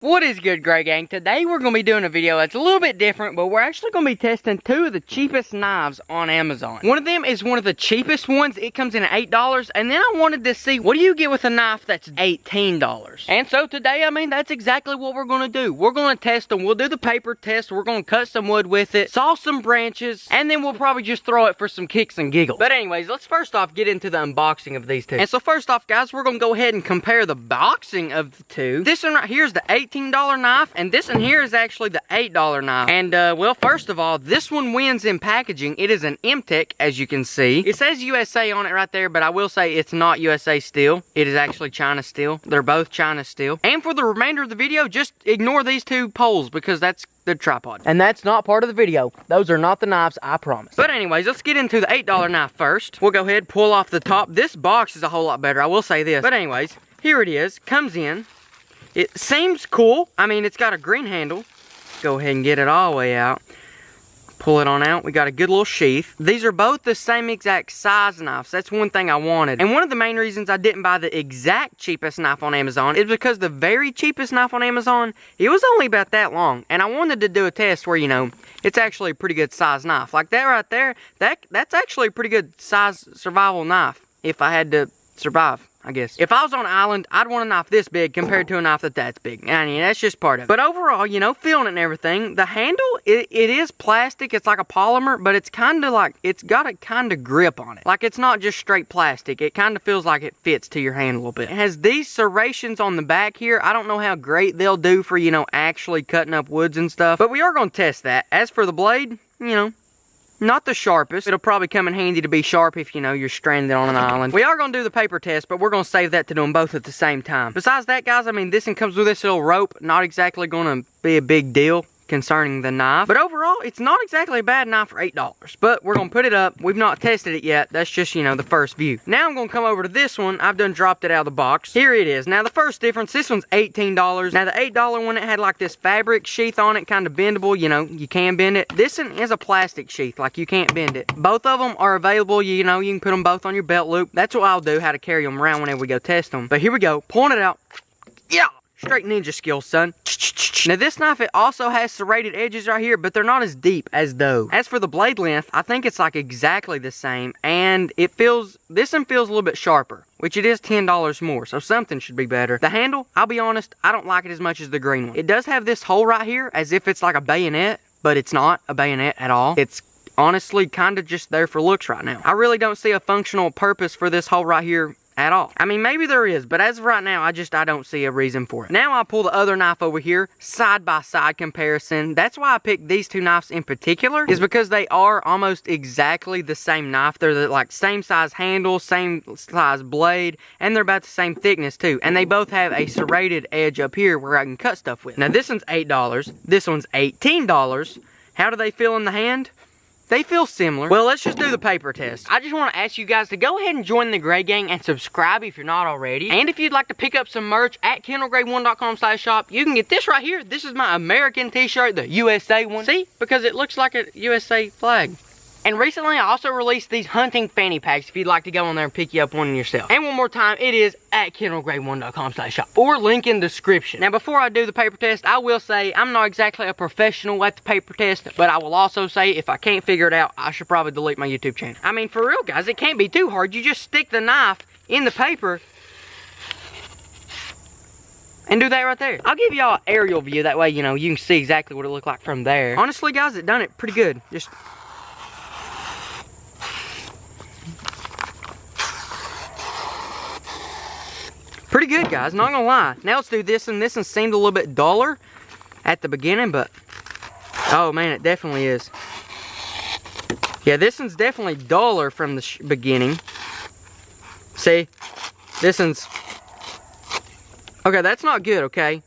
What is good, Gray Gang? Today we're going to be doing a video that's a little bit different, but we're actually going to be testing two of the cheapest knives on Amazon. One of them is one of the cheapest ones. It comes in at $8, and then I wanted to see, what do you get with a knife that's $18? And so today, that's exactly what we're going to do. We're going to test them. We'll do the paper test. We're going to cut some wood with it, saw some branches, and then we'll probably just throw it for some kicks and giggles. But anyways, let's first off get into the unboxing of these two. And so first off, guys, we're going to go ahead and compare the boxing of the two. This one right here is the $18 knife, and this one here is actually the $8 knife. And well, first of all, this one wins in packaging. It is an M-Tech, as you can see. It says USA on it right there, but I will say it's not USA steel. It is actually China steel. They're both China steel. And for the remainder of the video, just ignore these two poles because that's the tripod. And that's not part of the video. Those are not the knives, I promise. But anyways, let's get into the $8 knife first. We'll go ahead, pull off the top. This box is a whole lot better, I will say this. But anyways, here it is. Comes in. It seems cool. It's got a green handle. Go ahead and get it all the way out. Pull it on out. We got a good little sheath. These are both the same exact size knives. That's one thing I wanted. And one of the main reasons I didn't buy the exact cheapest knife on Amazon is because the very cheapest knife on Amazon, it was only about that long. And I wanted to do a test where, it's actually a pretty good size knife. Like that right there, that's actually a pretty good size survival knife if I had to survive, I guess. If I was on an island, I'd want a knife this big compared to a knife that's big. That's just part of it. But overall, feeling it and everything, the handle, it is plastic. It's like a polymer, but it's kind of like, it's got a kind of grip on it. Like, it's not just straight plastic. It kind of feels like it fits to your hand a little bit. It has these serrations on the back here. I don't know how great they'll do for, actually cutting up woods and stuff. But we are going to test that. As for the blade, not the sharpest. It'll probably come in handy to be sharp if, you're stranded on an island. We are going to do the paper test, but we're going to save that to do them both at the same time. Besides that, guys, this one comes with this little rope. Not exactly going to be a big deal concerning the knife. But overall, it's not exactly a bad knife for $8. But we're going to put it up. We've not tested it yet. That's just, the first view. Now I'm going to come over to this one. I've done dropped it out of the box. Here it is. Now the first difference, this one's $18. Now the $8 one, it had like this fabric sheath on it, kind of bendable. You can bend it. This one is a plastic sheath. Like, you can't bend it. Both of them are available. You can put them both on your belt loop. That's what I'll do, how to carry them around whenever we go test them. But here we go. Pulling it out. Yeah! Straight ninja skills, son. Now this knife, it also has serrated edges right here, but they're not as deep as those. As for the blade length, I think it's like exactly the same, and this one feels a little bit sharper, which it is $10 more, so something should be better. The handle, I'll be honest, I don't like it as much as the green one. It does have this hole right here, as if it's like a bayonet, but it's not a bayonet at all. It's honestly kind of just there for looks right now. I really don't see a functional purpose for this hole right here at all. Maybe there is, but as of right now, I don't see a reason for it. Now I'll pull the other knife over here, side-by-side comparison. That's why I picked these two knives in particular, is because they are almost exactly the same knife. They're the same size handle, same size blade, and they're about the same thickness too. And they both have a serrated edge up here where I can cut stuff with. Now this one's $8, this one's $18. How do they feel in the hand? They feel similar. Well, let's just do the paper test. I just want to ask you guys to go ahead and join the Gray Gang and subscribe if you're not already. And if you'd like to pick up some merch at KendallGray1.com/shop, you can get this right here. This is my American t-shirt, the USA one. See? Because it looks like a USA flag. And recently, I also released these hunting fanny packs if you'd like to go on there and pick you up one yourself. And one more time, it is at KendallGray1.com/shop or link in description. Now, before I do the paper test, I will say I'm not exactly a professional at the paper test, but I will also say if I can't figure it out, I should probably delete my YouTube channel. For real, guys, it can't be too hard. You just stick the knife in the paper and do that right there. I'll give y'all an aerial view. That way, you can see exactly what it looked like from there. Honestly, guys, it done it pretty good. Just pretty good, guys, not gonna lie. Now let's do this one. This one seemed a little bit duller at the beginning, but oh man, it definitely is. Yeah, this one's definitely duller from the beginning. See, this one's okay. That's not good. Okay,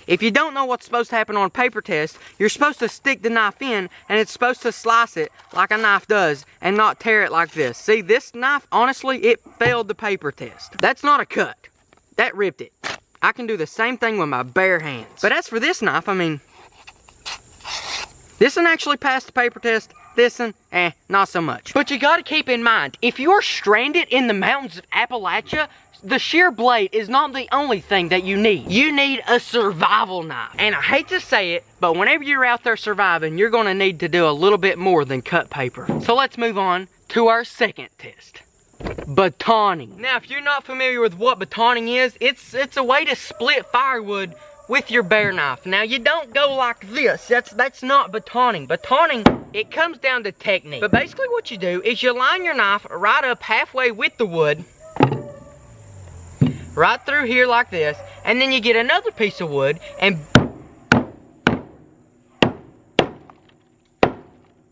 if you don't know what's supposed to happen on a paper test, you're supposed to stick the knife in, and it's supposed to slice it like a knife does, and not tear it like this. See, this knife, honestly, it failed the paper test. That's not a cut. That ripped it. I can do the same thing with my bare hands. But as for this knife, this one actually passed the paper test. This one, not so much. But you gotta keep in mind, if you're stranded in the mountains of Appalachia, the shear blade is not the only thing that you need. You need a survival knife. And I hate to say it, but whenever you're out there surviving, you're gonna need to do a little bit more than cut paper. So let's move on to our second test. Batoning. Now, if you're not familiar with what batoning is, it's a way to split firewood with your bare knife. Now, you don't go like this. That's not batoning. Batoning, it comes down to technique. But basically what you do is you line your knife right up halfway with the wood, right through here like this, and then you get another piece of wood and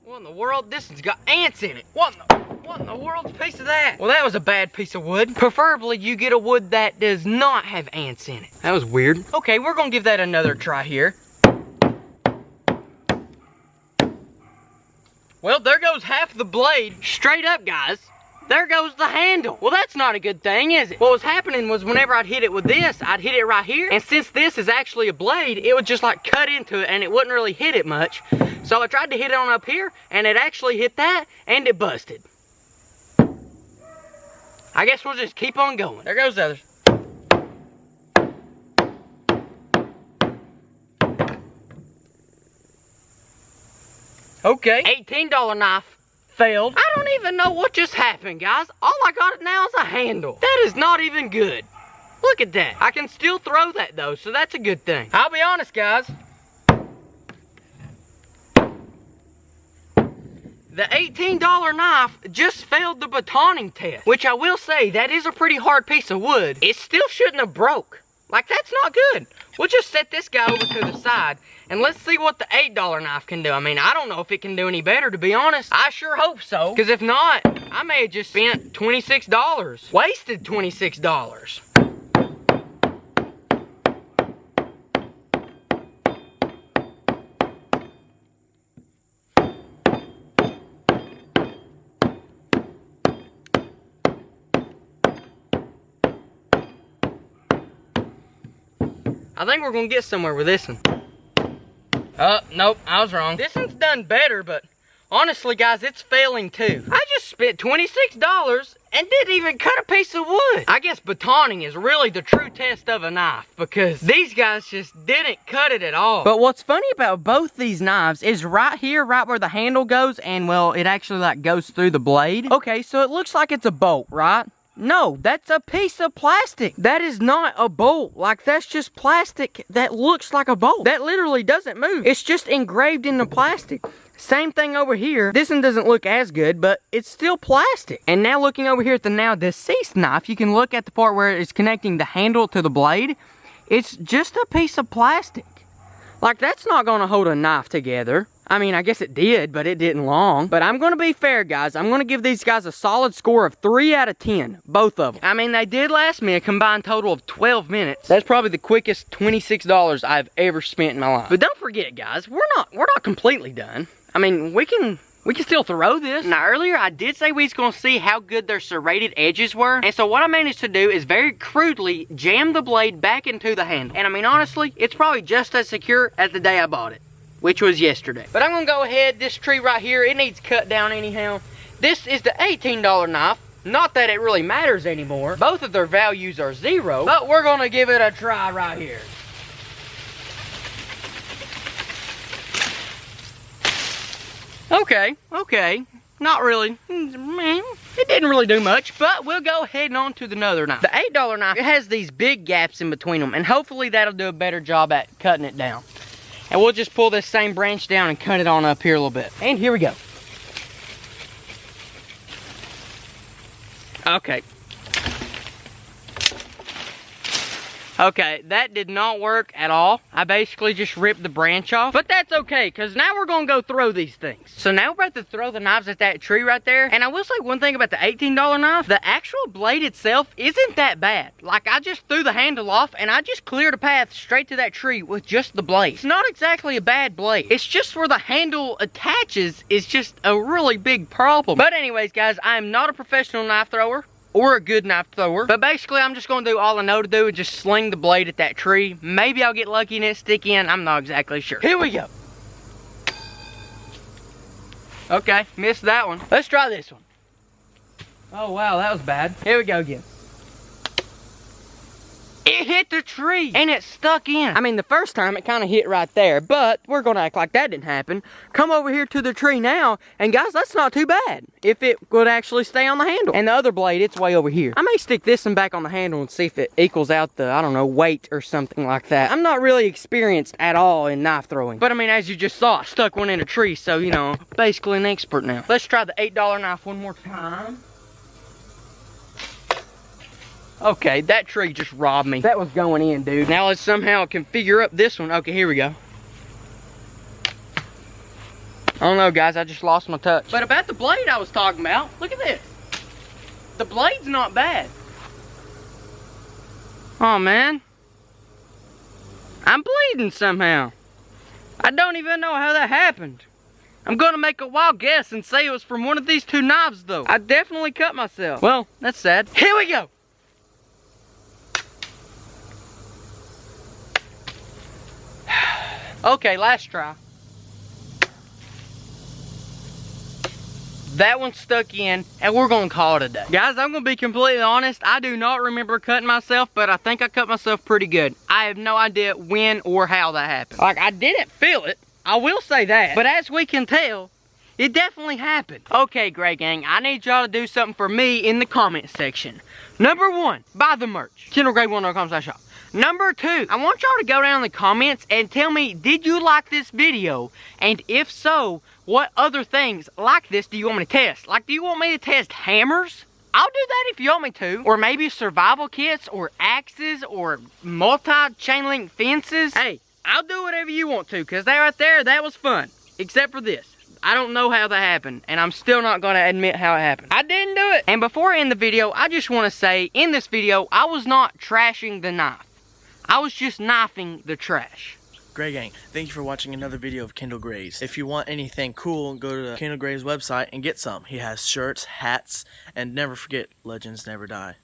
what in the world? This has got ants in it. What in the world's a piece of that? Well, that was a bad piece of wood. Preferably, you get a wood that does not have ants in it. That was weird. Okay, we're gonna give that another try here. Well, there goes half the blade. Straight up, guys. There goes the handle. Well, that's not a good thing, is it? What was happening was whenever I'd hit it with this, I'd hit it right here. And since this is actually a blade, it would just like cut into it and it wouldn't really hit it much. So I tried to hit it on up here and it actually hit that and it busted. I guess we'll just keep on going. There goes the others. Okay, $18 knife failed. I don't even know what just happened, guys. All I got now is a handle. That is not even good. Look at that. I can still throw that though, so that's a good thing. I'll be honest, guys. The $18 knife just failed the batoning test, which I will say, that is a pretty hard piece of wood. It still shouldn't have broke. Like, that's not good. We'll just set this guy over to the side, and let's see what the $8 knife can do. I mean, I don't know if it can do any better, to be honest. I sure hope so, because if not, I may have just spent $26. Wasted $26. I think we're gonna get somewhere with this one. Oh, nope, I was wrong. This one's done better, but honestly, guys, it's failing too. I just spent $26 and didn't even cut a piece of wood. I guess batoning is really the true test of a knife because these guys just didn't cut it at all. But what's funny about both these knives is right here, right where the handle goes, and well, it actually like goes through the blade. Okay, so it looks like it's a bolt, right? No, that's a piece of plastic. That is not a bolt. Like, that's just plastic that looks like a bolt. That literally doesn't move. It's just engraved in the plastic. Same thing over here. This one doesn't look as good, but it's still plastic. And now looking over here at the now deceased knife, you can look at the part where it's connecting the handle to the blade. It's just a piece of plastic. Like, that's not gonna hold a knife together. I mean, I guess it did, but it didn't long. But I'm gonna be fair, guys. I'm gonna give these guys a solid score of 3 out of 10. Both of them. I mean, they did last me a combined total of 12 minutes. That's probably the quickest $26 I've ever spent in my life. But don't forget, guys, we're not completely done. I mean, we can still throw this. Now, earlier I did say we was gonna see how good their serrated edges were. And so what I managed to do is very crudely jam the blade back into the handle. And I mean, honestly, it's probably just as secure as the day I bought it, which was yesterday. But I'm gonna go ahead, this tree right here, it needs cut down anyhow. This is the $18 knife. Not that it really matters anymore. Both of their values are 0, but we're gonna give it a try right here. Okay, not really. It didn't really do much, but we'll go ahead and on to the other knife. The $8 knife, it has these big gaps in between them, and hopefully that'll do a better job at cutting it down. And we'll just pull this same branch down and cut it on up here a little bit. And here we go. Okay. Okay, that did not work at all. I basically just ripped the branch off. But that's okay, because now we're going to go throw these things. So now we're about to throw the knives at that tree right there. And I will say one thing about the $18 knife. The actual blade itself isn't that bad. Like, I just threw the handle off and I just cleared a path straight to that tree with just the blade. It's not exactly a bad blade. It's just where the handle attaches is just a really big problem. But anyways, guys, I am not a professional knife thrower or a good knife thrower, but basically I'm just gonna do all I know to do and just sling the blade at that tree. Maybe I'll get lucky and it stick in. I'm not exactly sure. Here we go. Okay, missed that one. Let's try this one. Oh wow, that was bad. Here we go again. It hit the tree and it stuck in. I mean, the first time it kind of hit right there, but we're gonna act like that didn't happen. Come over here to the tree now, and guys, that's not too bad if it would actually stay on the handle. And the other blade, it's way over here. I may stick this one back on the handle and see if it equals out the, I don't know, weight or something like that. I'm not really experienced at all in knife throwing, but I mean, as you just saw, I stuck one in a tree, so you know, basically an expert now. Let's try the $8 knife one more time. Okay, that tree just robbed me. That was going in, dude. Now let's somehow configure up this one. Okay, here we go. I don't know, guys, I just lost my touch. But about the blade I was talking about, look at this. The blade's not bad. Oh, man. I'm bleeding somehow. I don't even know how that happened. I'm gonna make a wild guess and say it was from one of these two knives, though. I definitely cut myself. Well, that's sad. Here we go. Okay, last try. That one stuck in, and we're gonna call it a day. Guys, I'm gonna be completely honest. I do not remember cutting myself, but I think I cut myself pretty good. I have no idea when or how that happened. Like, I didn't feel it. I will say that. But as we can tell, it definitely happened. Okay, Gray Gang, I need y'all to do something for me in the comment section. Number 1, buy the merch. KendallGray1.com/shop. Number 2, I want y'all to go down in the comments and tell me, did you like this video? And if so, what other things like this do you want me to test? Like, do you want me to test hammers? I'll do that if you want me to. Or maybe survival kits, or axes, or multi-chain link fences. Hey, I'll do whatever you want to, because that right there, that was fun. Except for this. I don't know how that happened, and I'm still not going to admit how it happened. I didn't do it. And before I end the video, I just want to say, in this video, I was not trashing the knife. I was just knifing the trash. Gray Gang, thank you for watching another video of Kendall Gray's. If you want anything cool, go to Kendall Gray's website and get some. He has shirts, hats, and never forget, legends never die.